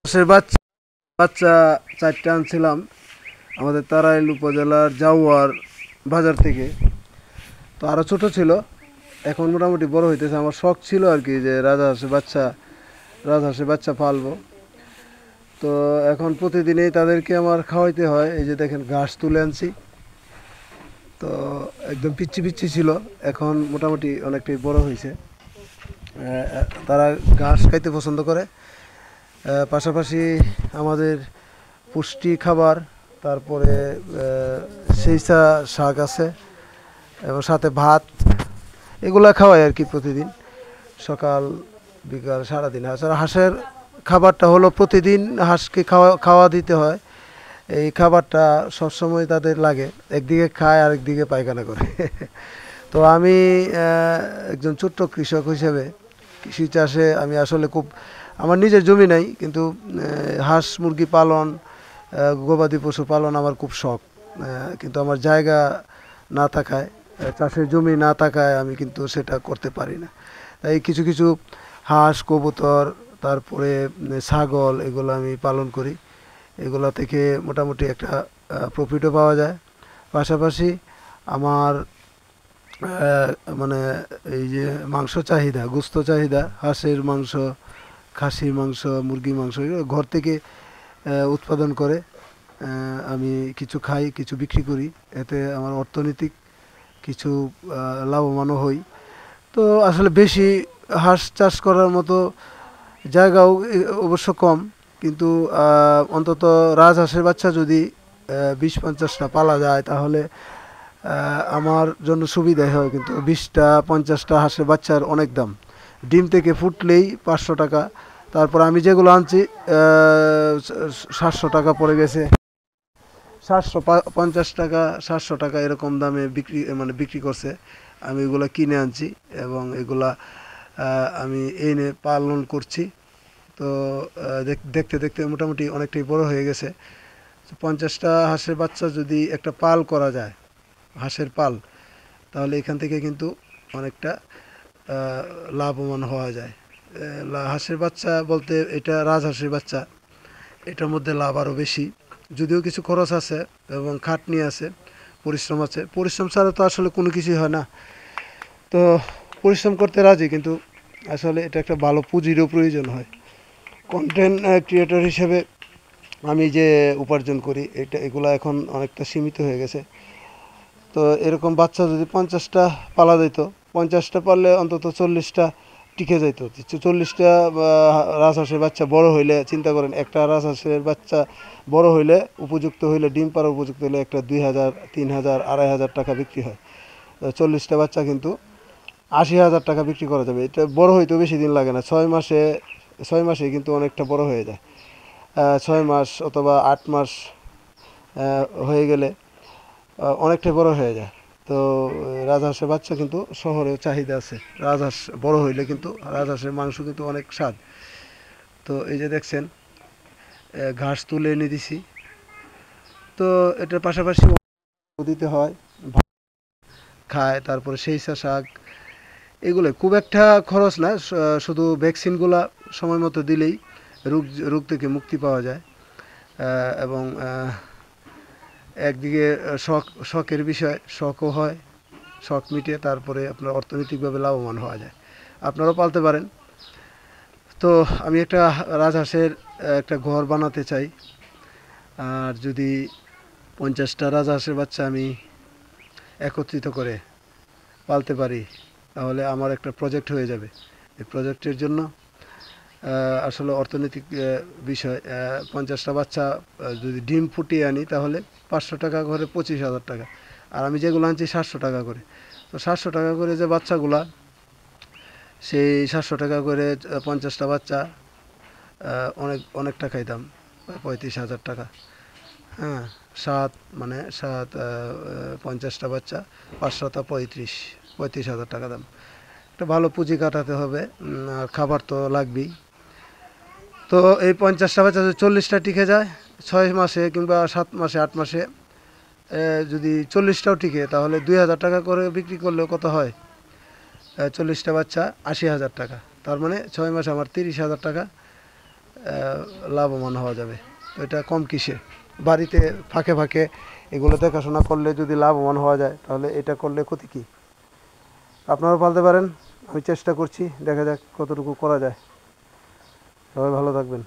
হাঁসের বাচ্চা বাচ্চা 4টা আনছিলাম আমাদের তারাইল উপজেলার জাউয়ার বাজার থেকে। তো আরও ছোট ছিল, এখন মোটামুটি বড় হইতেছে। আমার শখ ছিল আর কি যে রাজহাঁসের বাচ্চা পালবো। তো এখন প্রতিদিনই তাদেরকে আমার খাওয়াইতে হয়। এই যে দেখেন, ঘাস তুলে আনছি। তো একদম পিচ্ছি পিচ্ছি ছিল, এখন মোটামুটি অনেকটাই বড় হয়েছে। তারা ঘাস খাইতে পছন্দ করে। পাশাপাশি আমাদের পুষ্টি খাবার, তারপরে সেইসা শাক আছে এবং সাথে ভাত, এগুলা খাওয়াই আর কি প্রতিদিন, সকাল বিকাল সারাদিন। হাঁসের খাবারটা হলো প্রতিদিন হাঁসকে খাওয়া দিতে হয়। এই খাবারটা সবসময় তাদের লাগে, একদিকে খায় আর একদিকে পায়খানা করে। তো আমি একজন ছোট্ট কৃষক হিসেবে কৃষি চাষে আমি আসলে খুব, আমার নিজের জমি নাই, কিন্তু হাঁস মুরগি পালন, গবাদি পশু পালন আমার খুব শখ। কিন্তু আমার জায়গা না থাকায়, চাষের জমি না থাকায় আমি কিন্তু সেটা করতে পারি না। তাই কিছু কিছু হাঁস, কবুতর, তারপরে ছাগল, এগুলো আমি পালন করি। এগুলো থেকে মোটামুটি একটা প্রফিটও পাওয়া যায়। পাশাপাশি আমার মানে এই যে মাংস চাহিদা, গোস্ত চাহিদা, হাঁসের মাংস, খাসির মাংস, মুরগির মাংস, এগুলো ঘর থেকে উৎপাদন করে আমি কিছু খাই, কিছু বিক্রি করি। এতে আমার অর্থনৈতিক কিছু লাভবানও হই। তো আসলে বেশি হাঁস চাষ করার মতো জায়গাও অবশ্য কম, কিন্তু অন্তত রাজহাঁসের বাচ্চা যদি 20-50টা পালা যায় তাহলে আমার জন্য সুবিধাই হয়। কিন্তু 20টা 50টা হাঁসের বাচ্চার অনেক দাম। ডিম থেকে ফুটলেই 500 টাকা। তারপর আমি যেগুলো আনছি 700 টাকা পড়ে গেছে, 750 টাকা, 700 টাকা এরকম দামে বিক্রি করছে। আমি এগুলো কিনে আনছি এবং এগুলা আমি এনে পালন করছি। তো দেখতে দেখতে মোটামুটি অনেকটাই বড় হয়ে গেছে। 50টা হাঁসের বাচ্চা যদি একটা পাল করা যায়, হাঁসের পাল, তাহলে এখান থেকে কিন্তু অনেকটা লাভবান হওয়া যায়। হাঁসের বাচ্চা বলতে এটা রাজহাঁসের বাচ্চা, এটার মধ্যে লাভ আরও বেশি, যদিও কিছু খরচ আছে এবং খাটনি আছে, পরিশ্রম আছে। পরিশ্রম ছাড়া তো আসলে কোনো কিছুই হয় না। তো পরিশ্রম করতে রাজি, কিন্তু আসলে এটা একটা ভালো পুঁজিরও প্রয়োজন হয়। কন্টেন্ট ক্রিয়েটর হিসেবে আমি যে উপার্জন করি, এগুলো এখন অনেকটা সীমিত হয়ে গেছে। তো এরকম বাচ্চা যদি 50টা পালা যেত, 50টা পারলে অন্তত 40টা টিকে যেত। 40টা রাজহাঁসের বাচ্চা বড় হইলে, চিন্তা করেন, একটা রাজহাঁসের বাচ্চা বড় হইলে, উপযুক্ত হইলে, ডিম পাড়া উপযুক্ত হইলে একটা 2000, 3000, 2500 টাকা বিক্রি হয়। 40টা বাচ্চা কিন্তু 80,000 টাকা বিক্রি করা যাবে। এটা বড় হইতেও বেশি দিন লাগে না, 6 মাসে কিন্তু অনেকটা বড় হয়ে যায়। 6 মাস অথবা 8 মাস হয়ে গেলে অনেকটাই বড় হয়ে যায়। তো রাজহাঁসের বাচ্চা কিন্তু শহরেও চাহিদা আছে। রাজহাঁস বড় হইলে কিন্তু রাজহাঁসের মাংস কিন্তু অনেক স্বাদ। তো এই যে দেখছেন, ঘাস তুলে এনে দিছি। তো এটার পাশাপাশি দিতে হয়, খায়। তারপরে সেইসা শাক, এগুলো খুব একটা খরচ না, শুধু ভ্যাকসিনগুলা সময় মতো দিলেই রোগ রোগ থেকে মুক্তি পাওয়া যায়। এবং একদিকে শখের বিষয়, শখও হয়, শখ মিটে, তারপরে আপনার অর্থনৈতিকভাবে লাভবান হওয়া যায়। আপনারাও পালতে পারেন। তো আমি একটা রাজহাঁসের একটা ঘর বানাতে চাই। আর যদি 50টা রাজহাঁসের বাচ্চা আমি একত্রিত করে পালতে পারি, তাহলে আমার একটা প্রজেক্ট হয়ে যাবে। এই প্রজেক্টের জন্য আসলে অর্থনৈতিক বিষয়, 50টা বাচ্চা যদি ডিম ফুটিয়ে আনি, তাহলে 500 টাকা করে 25,000 টাকা। আর আমি যেগুলো আনছি 700 টাকা করে। তো 700 টাকা করে যে বাচ্চাগুলা, সেই 700 টাকা করে 50টা বাচ্চা, অনেক টাকাই দাম, 35,000 টাকা। হ্যাঁ, সাত 50টা বাচ্চা, 500 35,000 টাকা দাম। একটা ভালো পুঁজি কাটাতে হবে, আর খাবার তো লাগবেই। তো এই 50টা বাচ্চা যদি 40টা টিকে যায় 6 মাসে কিংবা 7 মাসে, 8 মাসে, যদি 40টাও টিকে, তাহলে 2,000 টাকা করে বিক্রি করলেও কত হয়? 40টা বাচ্চা 80,000 টাকা। তার মানে 6 মাসে আমার 30,000 টাকা লাভবান হওয়া যাবে। তো এটা কম কিসে, বাড়িতে ফাঁকে ফাঁকে এগুলো দেখাশোনা করলে যদি লাভবান হওয়া যায় তাহলে এটা করলে ক্ষতি কী? আপনারাও পালতে পারেন, আমি চেষ্টা করছি, দেখা যাক কতটুকু করা যায়। সবাই ভালো থাকবেন।